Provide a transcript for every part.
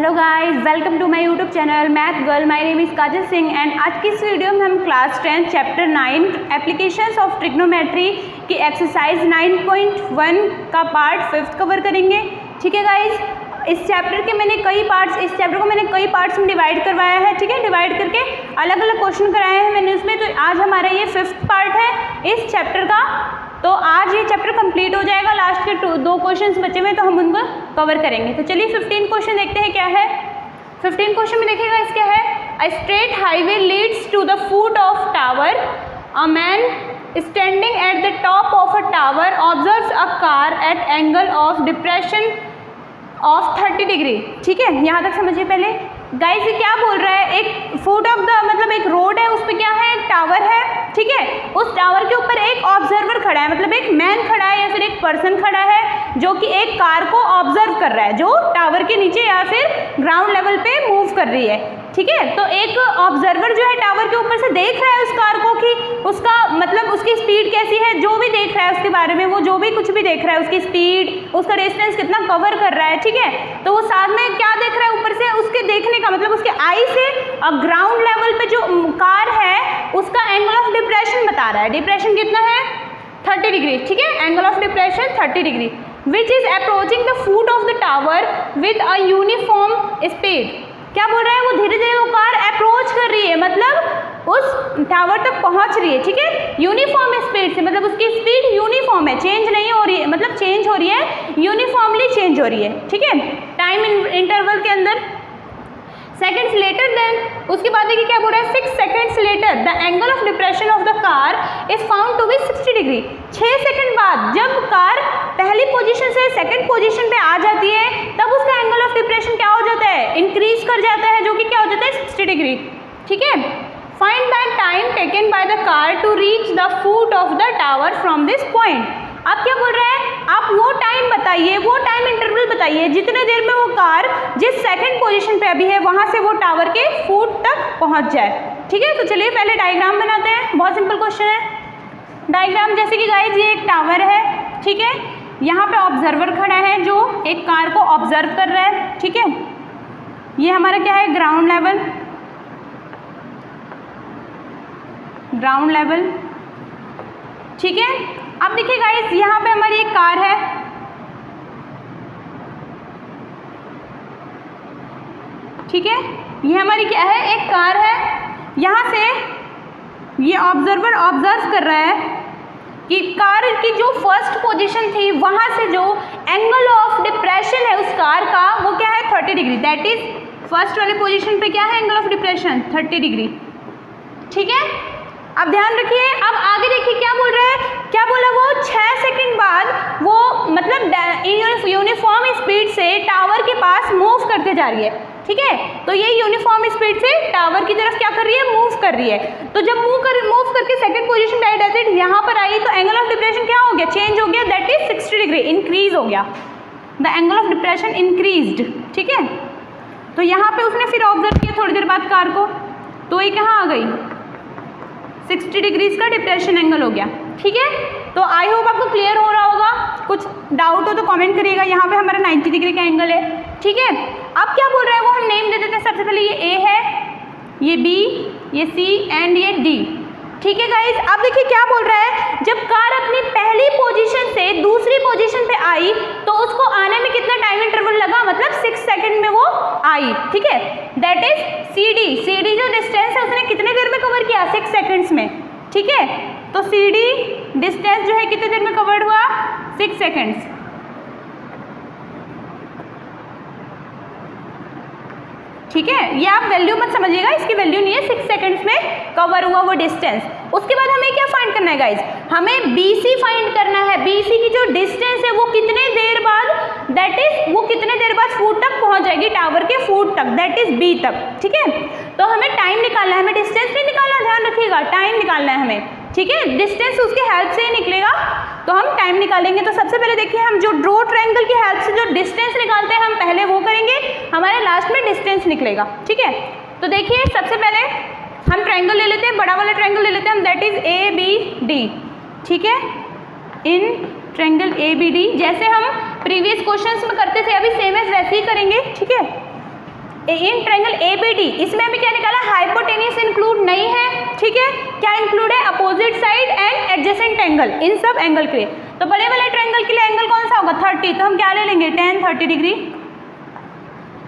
Hello guys, welcome to my YouTube channel math girl. My name is Kajal Singh and आज की इस video में हम class 10 chapter 9 applications of trigonometry की exercise 9.1 का पार्ट 5 कवर करेंगे। ठीक है गाइस, इस चैप्टर को मैंने कई पार्ट्स में डिवाइड करवाया है। ठीक है, डिवाइड करके अलग अलग क्वेश्चन कराए हैं मैंने उसमें। तो आज हमारा ये 5th पार्ट है इस चैप्टर का। तो आज ये चैप्टर कंप्लीट हो जाएगा। लास्ट के 2 क्वेश्चंस बचे हुए तो हम उनको कवर करेंगे। तो चलिए 15 क्वेश्चन देखते हैं क्या है। 15 क्वेश्चन में देखिएगा इस क्या है। A straight highway leads to the foot of tower. A man standing at the top of a tower observes a car at angle of depression of 30 degree. ठीक है, यहाँ तक समझिए पहले। गाइस ये क्या बोल रहा है, एक फुट ऑफ द मतलब एक रोड है, उस पर क्या है, एक टावर है। ठीक है, उस टावर के ऊपर एक ऑब्जर्वर खड़ा है, मतलब एक मैन खड़ा है या फिर एक पर्सन खड़ा है जो कि एक कार को ऑब्जर्व कर रहा है, जो टावर के नीचे या फिर ग्राउंड लेवल पे मूव कर रही है। ठीक है, तो एक ऑब्जर्वर जो है टावर के ऊपर से देख रहा है उस कार को कि उसका मतलब उसकी स्पीड कैसी है, जो भी देख रहा है उसके बारे में, वो जो भी कुछ भी देख रहा है, उसकी स्पीड, उसका डिस्टेंस कितना कवर कर रहा है। ठीक है, तो वो साथ में क्या देख रहा है, ऊपर से उसके देखने का मतलब उसके आई से ग्राउंड लेवल पे जो कार है उसका एंगल ऑफ डिप्रेशन बता रहा है। डिप्रेशन कितना है, 30 डिग्री। ठीक है, angle of depression 30 degree which is approaching the foot of the tower with a uniform speed. क्या बोल रहा है, वो धीरे धीरे वो कार अप्रोच कर रही है, मतलब उस टावर तक पहुंच रही है। ठीक है, यूनिफॉर्म स्पीड से, मतलब उसकी स्पीड यूनिफॉर्म है, चेंज नहीं हो रही है, मतलब चेंज हो रही है, यूनिफॉर्मली चेंज हो रही है। ठीक है, टाइम इंटरवल के अंदर। सेकेंड्स लेटर देन, उसके बाद देखिए क्या बोल रहा है, 6 seconds later the angle of depression of the car is found to be 60 degree. 6 second बाद जब कार पहली पोजीशन से सेकंड पोजीशन पे आ जाती है तब उसका एंगल ऑफ डिप्रेशन क्या हो जाता है, इंक्रीज कर जाता है, जो कि क्या हो जाता है, 60 डिग्री। ठीक है, find the time taken by the car to reach the foot of the tower from this point. अब क्या बोल रहा है, आप वो टाइम बताइए, वो टाइम इंटरवल बताइए जितने देर में वो कार जिस सेकंड पोजीशन पे अभी है वहां से वो टावर के फुट तक पहुंच जाए। ठीक है, तो चलिए पहले डायग्राम बनाते हैं। बहुत सिंपल क्वेश्चन है। डायग्राम जैसे कि गाइस ये एक टावर है। ठीक है, यहाँ पे ऑब्जर्वर खड़ा है जो एक कार को ऑब्जर्व कर रहा है। ठीक है, ये हमारा क्या है, ग्राउंड लेवल। Ground level. ठीक है, अब देखिए गाइस यहाँ पे हमारी एक कार है। ठीक है, ये हमारी क्या है, एक कार है। यहाँ से ये ऑब्जर्वर ऑब्जर्व कर रहा है कि कार की जो फर्स्ट पोजीशन थी वहाँ से जो एंगल ऑफ डिप्रेशन है उस कार का वो क्या है, 30 डिग्री। दैट इज फर्स्ट वाले पोजीशन पे क्या है, एंगल ऑफ डिप्रेशन 30 डिग्री। ठीक है, अब ध्यान रखिए। अब आगे देखिए क्या बोल रहा है, क्या बोला वो, 6 सेकंड बाद वो मतलब यूनिफॉर्म स्पीड से टावर के पास मूव करते जा रही है। ठीक है, तो ये यूनिफॉर्म स्पीड से टावर की तरफ क्या कर रही है, मूव कर रही है। तो जब मूव करके सेकंड पोजीशन पे आई, यहाँ पर आई तो एंगल ऑफ डिप्रेशन क्या हो गया, चेंज हो गया। दैट इज 60 डिग्री, इंक्रीज हो गया। The angle of depression increased. ठीक है, तो यहाँ पे उसने फिर ऑब्जर्व किया थोड़ी देर बाद कार को, तो ये कहाँ आ गई, 60 डिग्रीज का डिप्रेशन एंगल हो गया। ठीक है, तो आई होप आपको क्लियर हो रहा होगा। कुछ डाउट हो तो कमेंट करिएगा। यहाँ पे हमारा 90 डिग्री का एंगल है। ठीक है, अब क्या बोल रहा है वो हम नेम दे देते हैं। सबसे पहले ये ए है, ये बी, ये सी एंड ये डी। ठीक है गाइज, अब देखिए क्या बोल रहा है, जब कार अपनी पहली पोजीशन से दूसरी पोजीशन पे आई तो उसको आने में कितना टाइम इंटरवल लगा, मतलब 6 सेकंड में वो आई। ठीक है, दैट इज सी डी जो डिस्टेंस है उसने कितने देर में कवर किया, 6 सेकंड्स में। ठीक है, तो सी डी डिस्टेंस जो है कितने देर में कवर्ड हुआ, 6 सेकंड्स। ठीक है, ये आप वैल्यू मत समझिएगा, इसकी वैल्यू नहीं है, 6 सेकंड्स में कवर हुआ वो डिस्टेंस। उसके बाद हमें क्या फाइंड करना है गाइज, हमें BC फाइंड करना है। BC की जो डिस्टेंस है वो कितने देर बाद, दैट इज वो कितने देर बाद फुट तक पहुंच जाएगी, टावर के फुट तक, दैट इज B तक। ठीक है, तो हमें टाइम निकालना है, हमें डिस्टेंस नहीं निकालना, ध्यान रखिएगा, टाइम निकालना है हमें। ठीक है, डिस्टेंस उसकी हेल्प से ही निकलेगा, तो हम टाइम निकालेंगे। तो सबसे पहले देखिए हम जो ड्रॉ ट्रायंगल की हेल्प से जो डिस्टेंस निकालते हैं हम पहले वो करेंगे, हमारे लास्ट में डिस्टेंस निकलेगा। ठीक है, तो देखिए सबसे पहले हम ट्रायंगल ले लेते हैं, बड़ा वाला ट्रायंगल ले लेते हैं हम, दैट इज ABD। ठीक है, इन ट्रायंगल ABD जैसे हम प्रीवियस क्वेश्चंस में करते थे अभी सेम एज वैसे ही करेंगे। ठीक है, इन ट्रायंगल ABD, इसमें हमें क्या निकाला, हाइपोटेन्यूज इंक्लूड नहीं है, ठीक है, क्या इंक्लूड है, opposite side and adjacent angle, इन सब एंगल के लिए। तो बड़े वाले ट्रायंगल के लिए एंगल कौन सा होगा, 30, तो हम क्या ले लेंगे, tan 30 degree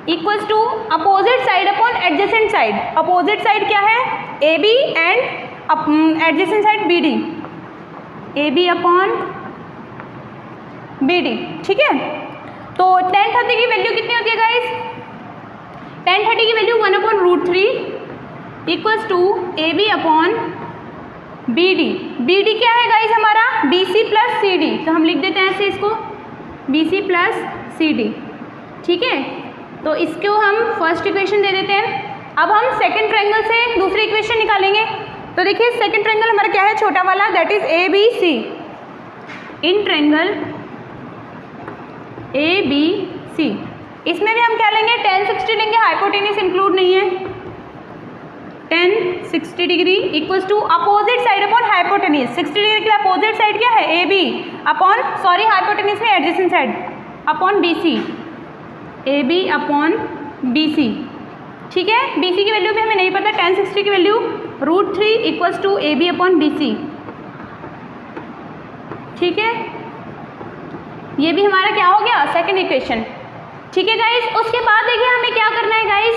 equals to opposite side upon adjacent side. Opposite side क्या है, AB and adjacent side BD, AB upon BD, ठीक है। तो tan 30 की वैल्यू कितनी होती है गाइस, tan 30 की value 1/√3 equals to AB upon BD। BD क्या है गाइस हमारा, BC प्लस CD, तो हम लिख देते हैं ऐसे इसको, BC प्लस CD, ठीक है। तो इसको हम फर्स्ट इक्वेशन दे देते हैं। अब हम सेकंड ट्रायंगल से दूसरी इक्वेशन निकालेंगे। तो देखिए सेकंड ट्रायंगल हमारा क्या है, छोटा वाला, that is ABC। In triangle ABC, इसमें भी हम क्या लेंगे, tan 60 लेंगे, हाइपोटेन्यूज इंक्लूड नहीं है, tan 60 degree equals to opposite side upon hypotenuse. 60 degree के लिए अपोजिट साइड क्या है, AB अपॉन, सॉरी हाइपोटेन्यूज में adjacent side, upon BC, AB upon BC, ठीक है। BC की वैल्यू भी हमें नहीं पता, tan 60 की value √3 equals to AB upon BC, ठीक है। ये भी हमारा क्या हो गया, सेकंड इक्वेशन, ठीक है गाइस। उसके बाद देखिए हमें क्या करना है गाइस,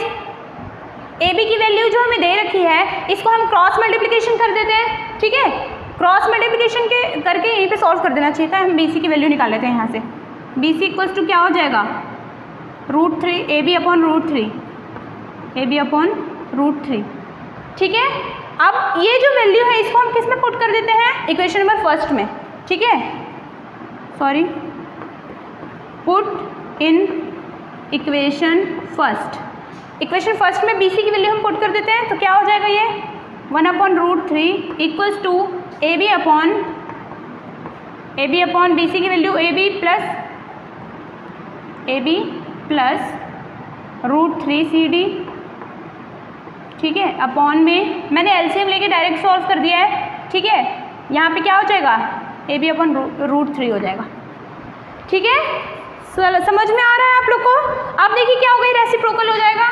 AB की वैल्यू जो हमें दे रखी है इसको हम क्रॉस मल्टीप्लिकेशन कर देते हैं, ठीक है। क्रॉस मल्टीप्लिकेशन के करके यहीं पे सॉल्व कर देना चाहिए था। हम BC की वैल्यू निकाल लेते हैं यहाँ से, BC इक्वल्स टू क्या हो जाएगा, √3 AB अपॉन √3, AB अपॉन √3, ठीक है। अब ये जो वैल्यू है इसको हम किस में पुट कर देते हैं, इक्वेशन नंबर फर्स्ट में, ठीक है, sorry, put in equation first. Equation first में BC की वैल्यू हम पुट कर देते हैं, तो क्या हो जाएगा ये 1/√3 equals to AB upon BC की वैल्यू AB प्लस √3 CD, ठीक है, अपॉन में मैंने LCM लेके डायरेक्ट सॉल्व कर दिया है, ठीक है। यहाँ पे क्या हो जाएगा, AB अपॉन √3 हो जाएगा, ठीक है। समझ में आ रहा है आप लोग को। अब देखिए क्या होगा, ये रेसिप्रोकल हो जाएगा,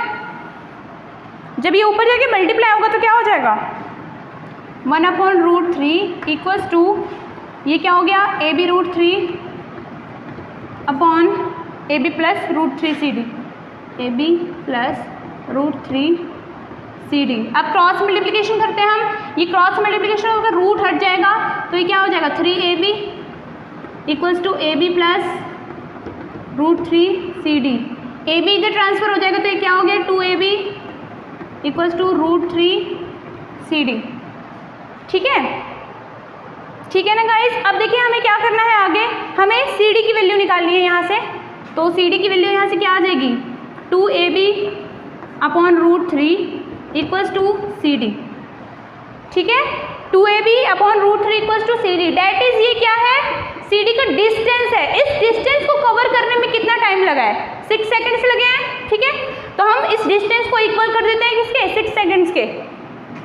जब ये ऊपर जाके मल्टीप्लाई होगा तो क्या हो जाएगा, 1/√3 इक्वल्स टू, ये क्या हो गया, AB √3 upon AB plus √3 CD, AB plus √3 CD। अब क्रॉस मल्टीप्लिकेशन करते हैं हम, ये क्रॉस मल्टीप्लिकेशन होकर रूट हट जाएगा, तो ये क्या हो जाएगा, 3AB equals to AB plus √3 CD। AB इधर ट्रांसफर हो जाएगा, तो ये क्या हो गया, 2AB इक्वल्स टू √3 CD, ठीक है, ठीक है ना गाइस। अब देखिए हमें क्या करना है आगे, हमें CD की वैल्यू निकालनी है यहाँ से। तो CD की वैल्यू यहाँ से क्या आ जाएगी, 2AB upon √3 equals to CD, ठीक है, 2AB upon √3 equals to CD, that is ये क्या है, CD का डिस्टेंस है। इस डिस्टेंस को कवर करने में कितना टाइम लगा है, 6 सेकेंड्स लगे हैं, ठीक है। तो हम इस डिस्टेंस को इक्वल कर देते हैं किसके, 6 सेकेंड्स के,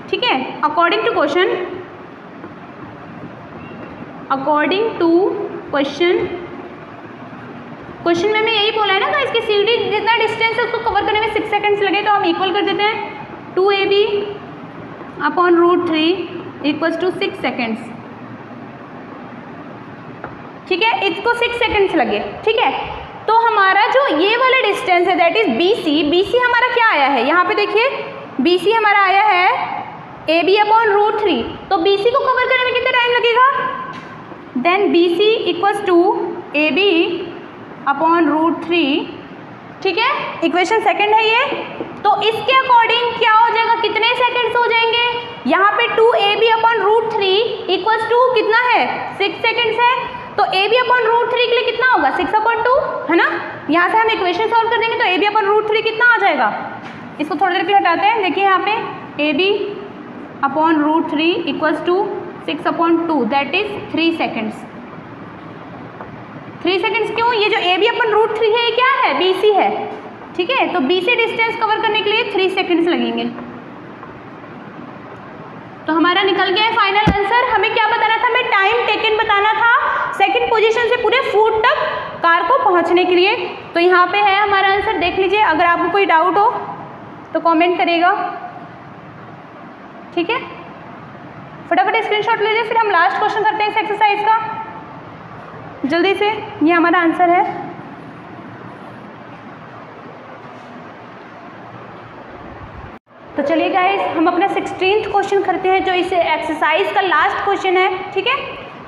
ठीक है। अकॉर्डिंग टू क्वेश्चन में हमें यही बोला है ना कि इसके CD जितना डिस्टेंस है उसको कवर करने में 6 सेकेंड्स लगे, तो हम इक्वल कर देते हैं 2AB upon √3 equals to 6 seconds, ठीक है। इसको 6 सेकेंड्स लगे, ठीक है। तो हमारा जो ये वाला डिस्टेंस है दैट इज BC हमारा क्या आया है, यहाँ पे देखिए BC हमारा आया है AB अपॉन √3, तो BC को कवर करने में कितना टाइम लगेगा, then BC equals to AB upon √3, ठीक है। इक्वेशन सेकंड है ये। तो इसके अकॉर्डिंग क्या हो जाएगा, कितने सेकंड्स हो जाएंगे, यहाँ पे 2AB अपॉन √3 इक्वल्स टू कितना है, 6 सेकंड्स है। तो AB अपॉन √3 के लिए कितना होगा, 6/2 है ना। यहाँ से हम इक्वेशन सॉल्व कर देंगे तो AB अपॉन √3 कितना आ जाएगा, इसको थोड़ी देर के लिए हटाते हैं। देखिए यहाँ पे AB upon √3 equals to 6/2 that is 3 seconds. 3 seconds क्यों, ये जो AB अपन √3 है ये क्या है, BC है, ठीक है। तो BC डिस्टेंस कवर करने के लिए 3 सेकेंड्स लगेंगे। तो हमारा निकल गया है फाइनल आंसर। हमें क्या बताना था, हमें टाइम टेकन बताना था सेकंड पोजीशन से पूरे फूट तक कार को पहुंचने के लिए। तो यहाँ पे है हमारा आंसर, देख लीजिए। अगर आपको कोई डाउट हो तो कमेंट करिएगा, ठीक है। फटाफट स्क्रीनशॉट लीजिए, फिर हम लास्ट क्वेश्चन करते हैं इस एक्सरसाइज का जल्दी से। ये हमारा आंसर है। तो चलिए गाइस, हम अपना 16th क्वेश्चन करते हैं जो इस एक्सरसाइज का लास्ट क्वेश्चन है, ठीक है।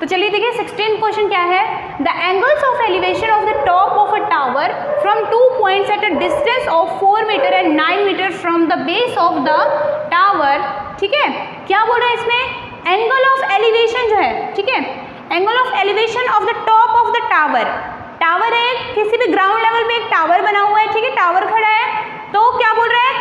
तो चलिए देखिए 16th क्वेश्चन क्या है। The angles of elevation of the top of a tower from 2 points at a distance of 4 metre and 9 metre from the base of the tower, ठीक है। क्या बोल रहा है इसमें, एंगल ऑफ एलिवेशन जो है, ठीक है, angle of elevation of the top of the tower. Tower है, किसी भी ग्राउंड लेवल पे एक टावर बना हुआ है, ठीक है, टावर खड़ा है। तो क्या बोल रहा है,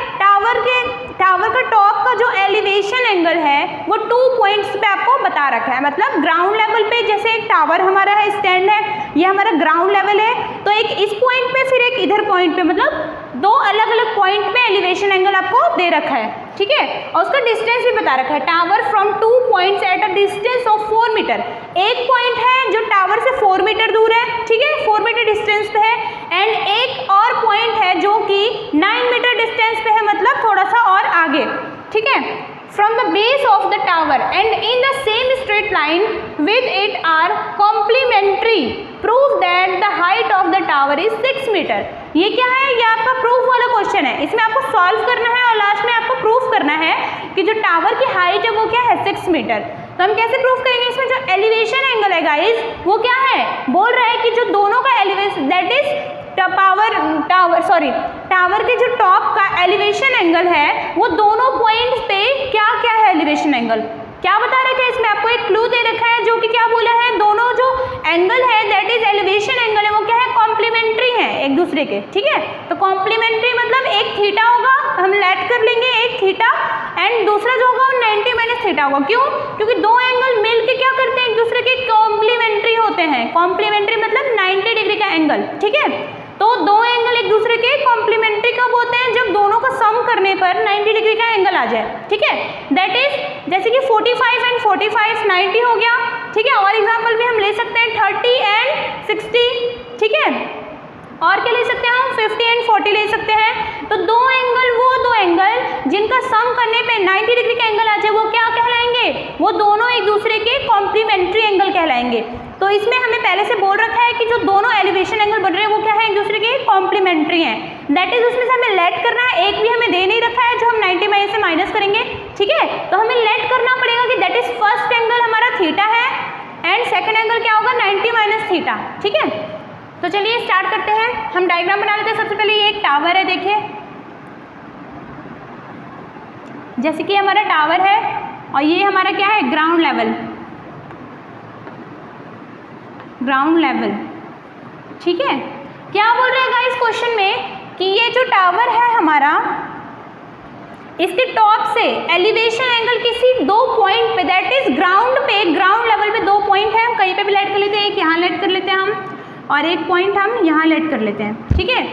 टावर का टॉप का जो एलिवेशन एंगल है वो 2 पॉइंट्स पे आपको बता रखा है। मतलब ग्राउंड लेवल पे जैसे एक टावर हमारा है, स्टैंड है, ये हमारा ग्राउंड लेवल है, तो एक इस पॉइंट पे फिर एक इधर पॉइंट पे, मतलब 2 अलग अलग पॉइंट पे एलिवेशन एंगल आपको दे रखा है, ठीक है। और उसका डिस्टेंस भी बता रखा है, tower from 2 points at a distance of 4 metre. एक पॉइंट है जो टावर से 4 मीटर दूर है, ठीक है, 4 मीटर डिस्टेंस पे है, एंड एक और पॉइंट है जो कि 9 मीटर डिस्टेंस पे है, मतलब थोड़ा सा और आगे, ठीक है, from the base of the tower and in the same straight line with it are complementary, prove that the height of the tower is 6 metre. ये क्या है, ये आपका प्रूफ वाला क्वेश्चन है। इसमें आपको सॉल्व करना है और लास्ट में आपको प्रूफ करना है कि जो टावर की हाइट है वो क्या है, 6 मीटर। तो हम कैसे प्रूफ करेंगे, इसमें जो एलिवेशन एंगल है गाइस वो क्या है, बोल रहा है कि जो दोनों का एलिवेशन दैट इज टावर के जो टॉप का एलिवेशन एंगल है वो दोनों पॉइंट्स पे क्या क्या है एलिवेशन एंगल, क्या बता रखा है इसमें, आपको एक क्लू दे रखा है जो कि क्या बोला है, दोनों जो एंगल है दैट इज एलिवेशन एंगल है वो क्या है, कॉम्प्लीमेंट्री है एक दूसरे के, ठीक है। तो कॉम्प्लीमेंट्री मतलब एक थीटा होगा, हम लेट कर लेंगे एक थीटा, एंड दूसरा जो होगा वो 90 माइनस थीटा होगा। क्यों, क्योंकि दो एंगल मिलके क्या करते हैं, एक दूसरे के कॉम्प्लीमेंट्री होते हैं। कॉम्प्लीमेंट्री मतलब 90 डिग्री का एंगल, ठीक है। तो दो एंगल एक दूसरे के कॉम्प्लीमेंट्री कब होते हैं, जब दोनों का सम करने पर 90 डिग्री का एंगल आ जाए, ठीक है। दैट इज जैसे कि 45 एंड 45 90 हो गया, ठीक है। और एग्जांपल भी हम ले सकते हैं 30 एंड 60, ठीक है। और क्या ले सकते हैं हम, 50 एंड 40 ले सकते हैं। तो दो एंगल, वो दो एंगल जिनका सम करने पे 90 डिग्री का एंगल आ जाए वो क्या कहलाएंगे, वो दोनों एक दूसरे के कॉम्प्लीमेंट्री एंगल कहलाएंगे। तो इसमें हमें पहले से बोल रखा है कि जो दोनों एलिवेशन एंगल बन रहे हैं वो क्या है, एक दूसरे के कॉम्प्लीमेंट्री हैं। दैट इज उसमें से हमें लेट करना है, एक भी हमें दे नहीं रखा है जो हम 90 माइनस से माइनस करेंगे, ठीक है। तो हमें लेट करना पड़ेगा कि दैट इज फर्स्ट एंगल हमारा थीटा है एंड सेकेंड एंगल क्या होगा 90 माइनस थीटा, ठीक है। तो चलिए स्टार्ट करते हैं, हम डायग्राम बना लेते हैं। सबसे पहले ये एक टावर है, देखिए जैसे कि हमारा टावर है और ये हमारा क्या है, ग्राउंड लेवल, ठीक है। क्या बोल रहे हैं गाइस क्वेश्चन में कि ये जो टावर है हमारा, इसके टॉप से एलिवेशन एंगल किसी दो पॉइंट पे दैट इज ग्राउंड लेवल पे दो पॉइंट है, हम कहीं पे भी लेट कर लेते हैं, एक यहाँ लेट कर लेते हैं हम और एक पॉइंट हम यहाँ लेट कर लेते हैं, ठीक है।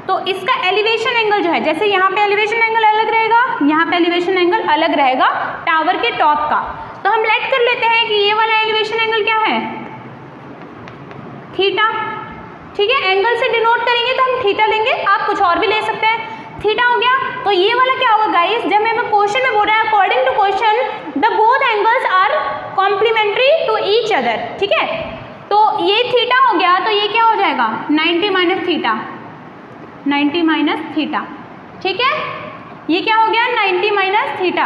तो इसका एलिवेशन एंगल जो है, जैसे यहाँ पे एलिवेशन एंगल अलग रहेगा, यहाँ पे एलिवेशन एंगल अलग रहेगा टावर के टॉप का। तो हम लेट कर लेते हैं कि ये वाला एलिवेशन एंगल क्या है, थीटा, ठीक है। एंगल से डिनोट करेंगे तो हम थीटा लेंगे, आप कुछ और भी ले सकते हैं, थीटा हो गया। तो ये वाला क्या होगा गाइस, जब हमें क्वेश्चन में बोल रहा है according to question the both angles are complementary to each other, ठीक है। तो ये थीटा हो गया, तो ये क्या हो जाएगा 90 माइनस थीटा, ठीक है। ये क्या हो गया 90 माइनस थीटा।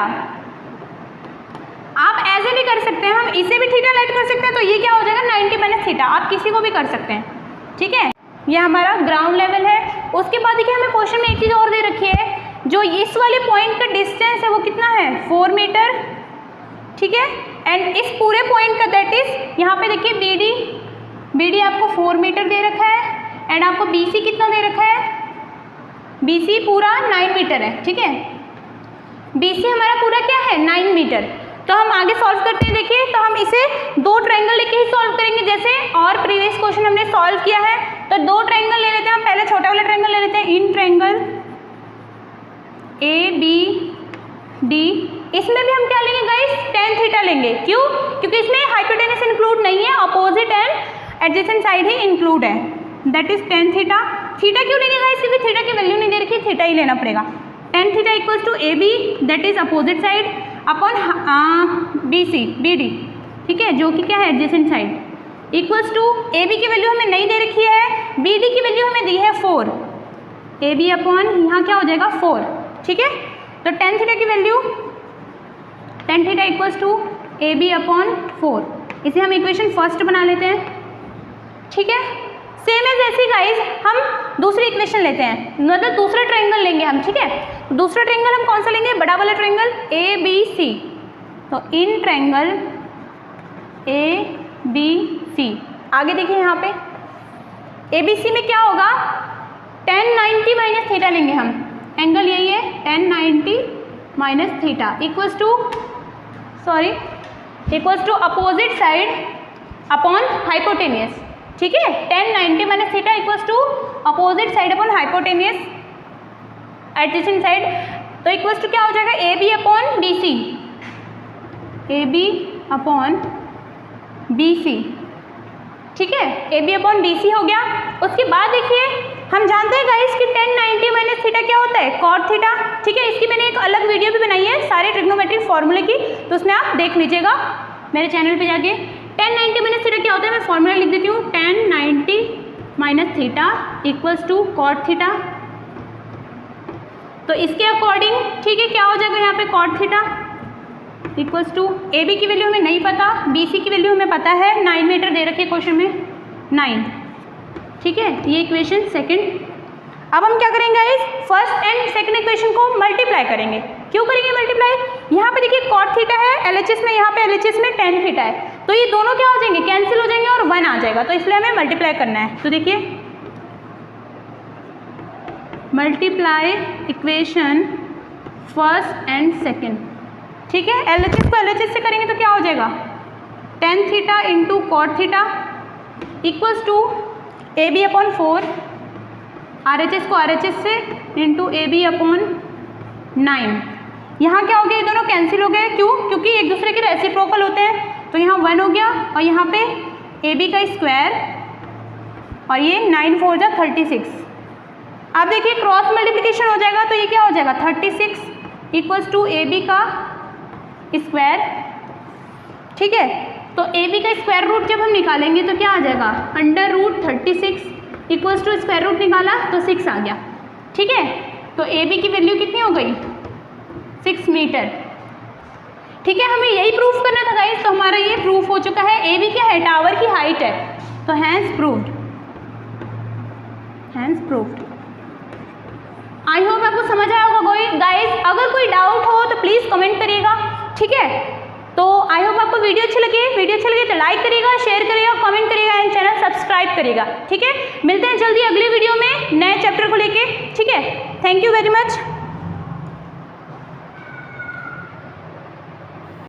आप ऐसे भी कर सकते हैं, हम इसे भी थीटा लेट कर सकते हैं, तो ये क्या हो जाएगा 90 माइनस थीटा, आप किसी को भी कर सकते हैं, ठीक है। ये हमारा ग्राउंड लेवल है। उसके बाद देखिए हमें क्वेश्चन में एक चीज़ और दे रखी है, जो इस वाले पॉइंट का डिस्टेंस है वो कितना है 4 मीटर, ठीक है। एंड इस पूरे पॉइंट का दैट इज यहाँ पे देखिए BD आपको 4 मीटर दे रखा है एंड आपको BC कितना दे रखा है, BC पूरा 9 मीटर है, ठीक है। BC हमारा पूरा क्या है 9 मीटर। तो हम आगे सॉल्व करते हैं, देखिए तो हम इसे दो ट्रायंगल लेके ही सॉल्व करेंगे, जैसे और प्रीवियस क्वेश्चन हमने सॉल्व किया है। तो दो ट्रायंगल ले लेते हैं हम, पहले छोटा वाला ट्रायंगल ले लेते हैं, इन ट्रायंगल ABD। इसमें भी हम क्या लेंगे गाइस, tan थीटा लेंगे। क्यों, क्योंकि इसमें हाइपोटेनस इंक्लूड नहीं है, अपोजिट एंड एडजेसेंट साइड ही इंक्लूड है, that is tan theta. Theta क्यों नहीं लेगा, क्योंकि थीटा की वैल्यू नहीं दे रखी, थीटा ही लेना पड़ेगा। Tan theta equals to A B that is opposite side upon B C B D, ठीक है, जो कि क्या है adjacent side, equals to A B की वैल्यू हमें नहीं दे रखी है, बी डी की वैल्यू हमें दी है 4, ए बी अपॉन यहाँ क्या हो जाएगा 4, ठीक है। तो टेन थीटा की value tan theta equals to A B upon 4, इसे हम इक्वेशन फर्स्ट बना लेते हैं, ठीक है। सेम एज ऐसे गाइज हम दूसरी इक्वेशन लेते हैं, मतलब दूसरा ट्रायंगल लेंगे हम, ठीक है। तो दूसरा ट्रायंगल हम कौन सा लेंगे, बड़ा वाला ट्रायंगल ए बी सी। तो in triangle A B C, आगे देखिए यहाँ पे ए बी सी में क्या होगा, 1090 माइनस थीटा लेंगे हम, एंगल यही है 1090 minus theta equals to opposite side upon hypotenuse, ठीक है। 1090 minus theta equals to opposite side upon hypotenuse adjacent side, तो इक्वल्स टू क्या हो जाएगा, A B upon B C, A B upon B C, ठीक है, A B upon B C हो गया। उसके बाद देखिए हम जानते हैं गाइस कि 1090 माइनस थीटा क्या होता है, कॉट थीटा, ठीक है। इसकी मैंने एक अलग वीडियो भी बनाई है सारे ट्रिग्नोमेट्रिक फॉर्मूले की, तो उसमें आप देख लीजिएगा मेरे चैनल पे जाके। 1090 माइनस थीटा क्या होता है, मैं फॉर्मूला लिख देती हूँ, 1090 minus theta equals to cot theta. तो इसके अकॉर्डिंग, ठीक है, क्या हो जाएगा यहाँ पे cot theta equals to A B की वैल्यू हमें नहीं पता, बी सी की वैल्यू हमें पता है, 9 मीटर दे रखी है क्वेश्चन में 9, ठीक है। ये इक्वेशन सेकंड। अब हम क्या करेंगे guys, first and second equation को मल्टीप्लाई करेंगे। क्यों करेंगे मल्टीप्लाई, यहाँ पे देखिए कॉट थीटा है एलएचएस में, यहाँ पे एलएचएस में टेन थीटा है, तो ये दोनों क्या हो जाएंगे, कैंसिल हो जाएंगे और 1 आ जाएगा, तो इसलिए हमें मल्टीप्लाई करना है। तो देखिए multiply equation first and second, ठीक है। एलएचएस को एलएचएस से करेंगे तो क्या हो जाएगा, tan theta into cot theta equals to A B upon 4, R H S को आर एच एस से इंटू ए बी अपॉन 9। यहाँ क्या हो गया, ये दोनों कैंसिल हो गए, क्यों, क्योंकि एक दूसरे के रेसिप्रोकल होते हैं, तो यहाँ 1 हो गया और यहाँ पे ए बी का स्क्वायर और ये 9 4 जा 36। अब देखिए क्रॉस मल्टीप्लिकेशन हो जाएगा, तो ये क्या हो जाएगा 36 इक्वल्स टू ए बी का स्क्वायर, ठीक है। तो ए बी का स्क्वायर रूट जब हम निकालेंगे तो क्या आ जाएगा, under root 36 equals to square root निकाला तो 6 आ गया, ठीक है। तो ए बी की वैल्यू कितनी हो गई, 6 मीटर, ठीक है। हमें यही प्रूफ करना था गाइस, तो हमारा ये प्रूफ हो चुका है। ए बी क्या है, टावर की हाइट है, तो hence proved, hence proved. I hope आपको समझ आया होगा गाइस। अगर कोई डाउट हो तो प्लीज़ कमेंट करिएगा, ठीक है। तो आई होप आपको वीडियो अच्छी लगी तो लाइक करिएगा, शेयर करिएगा, कमेंट करिएगा एंड चैनल सब्सक्राइब करिएगा, ठीक है। मिलते हैं जल्दी अगले वीडियो में नए चैप्टर को लेके, ठीक है। Thank you very much.